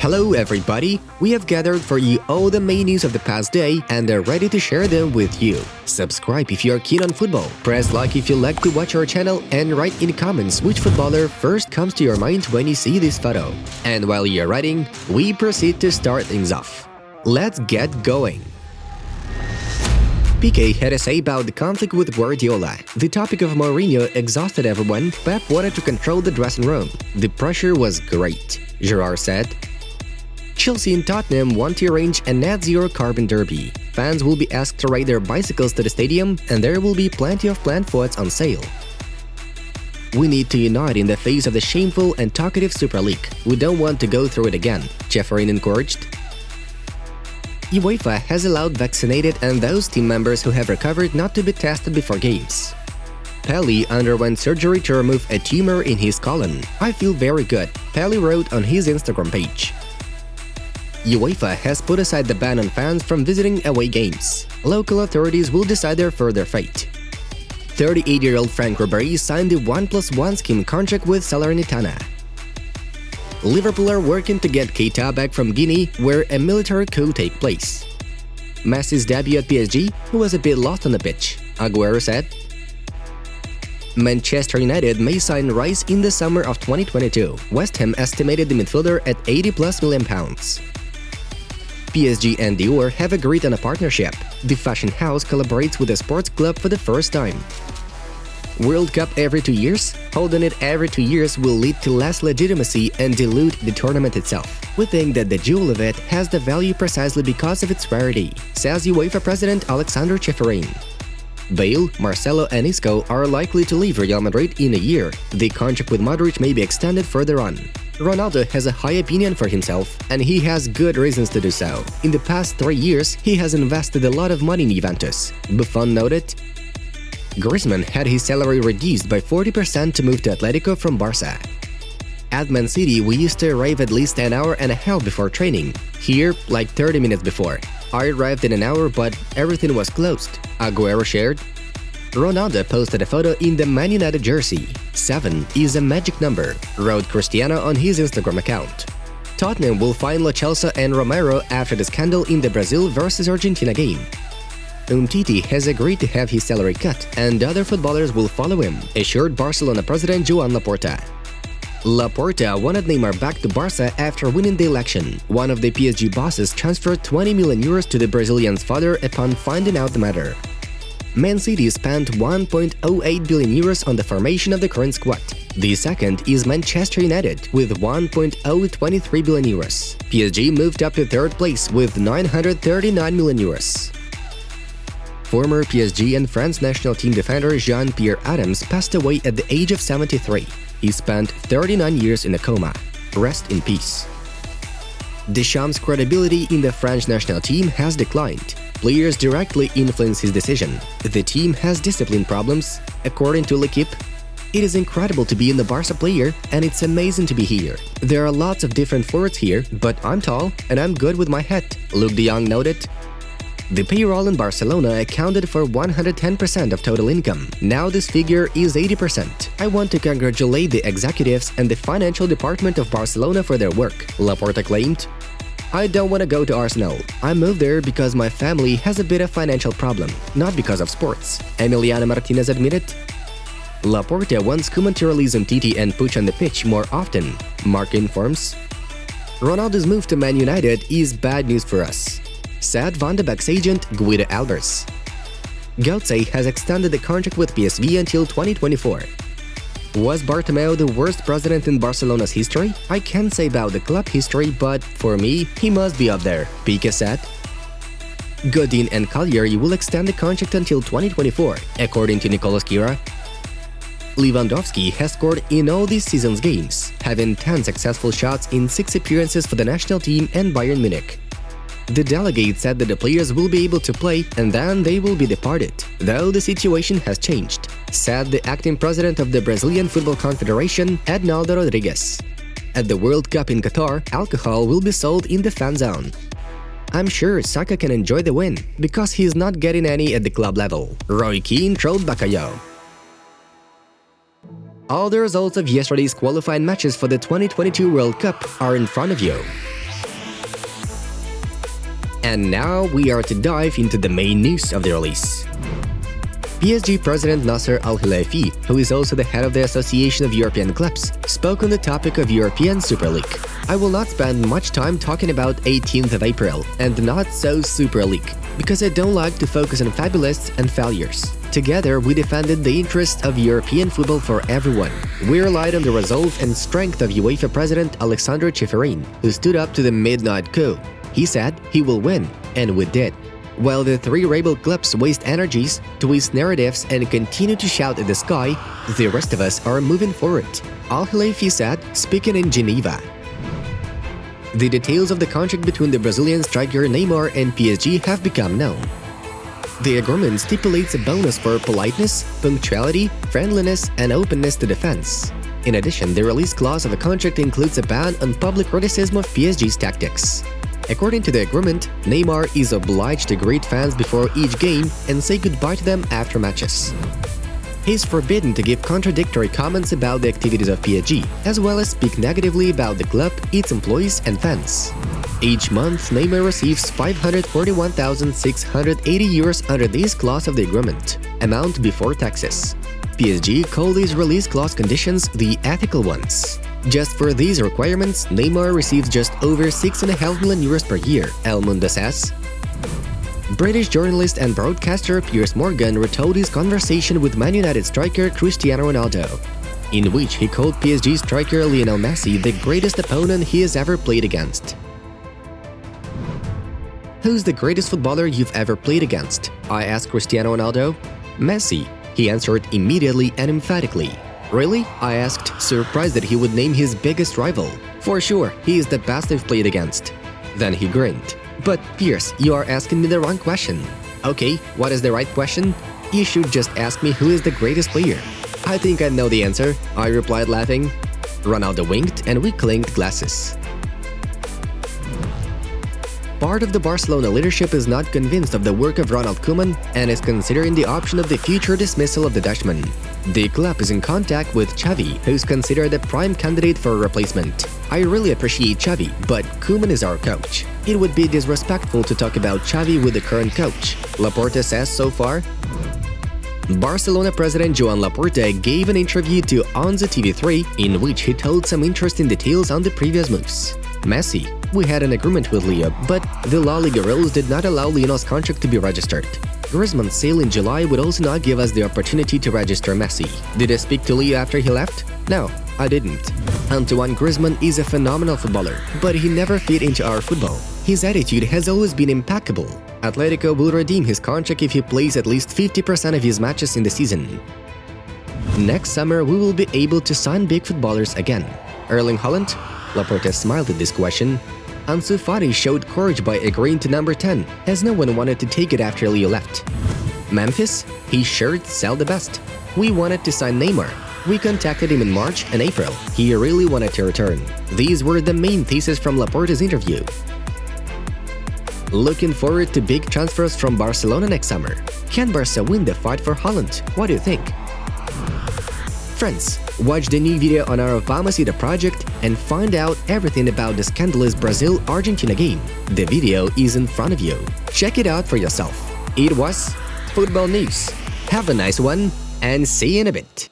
Hello everybody! We have gathered for you all the main news of the past day and are ready to share them with you. Subscribe if you are keen on football, press like if you like to watch our channel, and write in the comments which footballer first comes to your mind when you see this photo. And while you're writing, we proceed to start things off. Let's get going! Piqué had a say about the conflict with Guardiola. The topic of Mourinho exhausted everyone. Pep wanted to control the dressing room. The pressure was great, Gerrard said. Chelsea and Tottenham want to arrange a net-zero carbon derby. Fans will be asked to ride their bicycles to the stadium, and there will be plenty of plant foods on sale. We need to unite in the face of the shameful and talkative Super League. We don't want to go through it again, Jefferin encouraged. UEFA has allowed vaccinated and those team members who have recovered not to be tested before games. Pelé underwent surgery to remove a tumor in his colon. I feel very good, Pelé wrote on his Instagram page. UEFA has put aside the ban on fans from visiting away games. Local authorities will decide their further fate. 38-year-old Frank Ribery signed a 1+1 scheme contract with Salernitana. Liverpool are working to get Keita back from Guinea, where a military coup takes place. Messi's debut at PSG, who was a bit lost on the pitch, Aguero said. Manchester United may sign Rice in the summer of 2022. West Ham estimated the midfielder at £80+ million. PSG and Dior have agreed on a partnership. The fashion house collaborates with a sports club for the first time. World Cup every 2 years? Holding it every 2 years will lead to less legitimacy and dilute the tournament itself. We think that the jewel of it has the value precisely because of its rarity, says UEFA President Alexander Ceferin. Bale, Marcelo and Isco are likely to leave Real Madrid in a year. The contract with Modric may be extended further on. Ronaldo has a high opinion for himself, and he has good reasons to do so. In the past 3 years, he has invested a lot of money in Juventus, Buffon noted. Griezmann had his salary reduced by 40% to move to Atletico from Barca. At Man City, we used to arrive at least an hour and a half before training. Here, like 30 minutes before. I arrived in an hour, but everything was closed, Aguero shared. Ronaldo posted a photo in the Man United jersey. 7 is a magic number, wrote Cristiano on his Instagram account. Tottenham will fine Lo Celso and Romero after the scandal in the Brazil vs Argentina game. Umtiti has agreed to have his salary cut, and other footballers will follow him, assured Barcelona president Joan Laporta. Laporta wanted Neymar back to Barca after winning the election. One of the PSG bosses transferred €20 million to the Brazilian's father upon finding out the matter. Man City spent €1.08 billion on the formation of the current squad. The second is Manchester United with €1.023 billion. PSG moved up to third place with €939 million. Former PSG and France national team defender Jean-Pierre Adams passed away at the age of 73. He spent 39 years in a coma. Rest in peace. Deschamps' credibility in the French national team has declined. Players directly influence his decision. The team has discipline problems, according to L'Equipe. It is incredible to be in the Barca player, and it's amazing to be here. There are lots of different forwards here, but I'm tall and I'm good with my head, Luke de Jong noted. The payroll in Barcelona accounted for 110% of total income. Now this figure is 80%. I want to congratulate the executives and the financial department of Barcelona for their work, Laporta claimed. I don't want to go to Arsenal. I moved there because my family has a bit of financial problem, not because of sports, Emiliano Martinez admitted. Laporta wants Koeman to release Umtiti and Puig on the pitch more often, Marca informs. Ronaldo's move to Man United is bad news for us, said Van de Beek's agent Guido Albers. Götze has extended the contract with PSV until 2024. Was Bartomeu the worst president in Barcelona's history? I can't say about the club history, but for me, he must be up there, Piqué said. Godin and Cagliari will extend the contract until 2024, according to Nicolas Kira. Lewandowski has scored in all this season's games, having 10 successful shots in 6 appearances for the national team and Bayern Munich. The delegate said that the players will be able to play and then they will be departed, though the situation has changed, said the acting president of the Brazilian Football Confederation, Ednaldo Rodrigues. At the World Cup in Qatar, alcohol will be sold in the fan zone. I'm sure Saka can enjoy the win, because he's not getting any at the club level, Roy Keane trolled Bacalhau. All the results of yesterday's qualifying matches for the 2022 World Cup are in front of you. And now we are to dive into the main news of the release. PSG President Nasser Al-Khelaifi, who is also the head of the Association of European Clubs, spoke on the topic of European Super League. I will not spend much time talking about 18th of April and the not-so-Super League, because I don't like to focus on fabulists and failures. Together, we defended the interests of European football for everyone. We relied on the resolve and strength of UEFA President Alexander Ceferin, who stood up to the midnight coup. He said he will win, and we did. While the three rebel clubs waste energies, twist narratives, and continue to shout at the sky, the rest of us are moving forward, Al-Khelaifi said, speaking in Geneva. The details of the contract between the Brazilian striker Neymar and PSG have become known. The agreement stipulates a bonus for politeness, punctuality, friendliness, and openness to defense. In addition, the release clause of the contract includes a ban on public criticism of PSG's tactics. According to the agreement, Neymar is obliged to greet fans before each game and say goodbye to them after matches. He is forbidden to give contradictory comments about the activities of PSG, as well as speak negatively about the club, its employees, and fans. Each month, Neymar receives 541,680 euros under this clause of the agreement, amount before taxes. PSG called these release clause conditions the ethical ones. Just for these requirements, Neymar receives just over 6.5 million euros per year, El Mundo says. British journalist and broadcaster Piers Morgan retold his conversation with Man United striker Cristiano Ronaldo, in which he called PSG striker Lionel Messi the greatest opponent he has ever played against. "Who's the greatest footballer you've ever played against?" I asked Cristiano Ronaldo. "Messi," he answered immediately and emphatically. "Really?" I asked, surprised that he would name his biggest rival. "For sure, he is the best I've played against." Then he grinned. "But Piers, you are asking me the wrong question." "Okay, what is the right question?" "You should just ask me who is the greatest player." "I think I know the answer," I replied laughing. Ronaldo winked and we clinked glasses. Part of the Barcelona leadership is not convinced of the work of Ronald Koeman and is considering the option of the future dismissal of the Dutchman. The club is in contact with Xavi, who's considered a prime candidate for a replacement. "I really appreciate Xavi, but Koeman is our coach. It would be disrespectful to talk about Xavi with the current coach," Laporta says so far. Barcelona president Joan Laporta gave an interview to Onze TV3 in which he told some interesting details on the previous moves. Messi: "We had an agreement with Leo, but the La Liga rules did not allow Lionel's contract to be registered. Griezmann's sale in July would also not give us the opportunity to register Messi. Did I speak to Leo after he left? No, I didn't. Antoine Griezmann is a phenomenal footballer, but he never fit into our football. His attitude has always been impeccable. Atletico will redeem his contract if he plays at least 50% of his matches in the season. Next summer, we will be able to sign big footballers again. Erling Haaland?" Laporta smiled at this question. "Ansu Fati showed courage by agreeing to number 10, as no one wanted to take it after Leo left. Memphis? He sure sell the best. We wanted to sign Neymar. We contacted him in March and April. He really wanted to return." These were the main theses from Laporta's interview. Looking forward to big transfers from Barcelona next summer. Can Barca win the fight for Haaland? What do you think? Friends, watch the new video on our Vamosita project and find out everything about the scandalous Brazil-Argentina game. The video is in front of you. Check it out for yourself. It was Football News. Have a nice one and see you in a bit.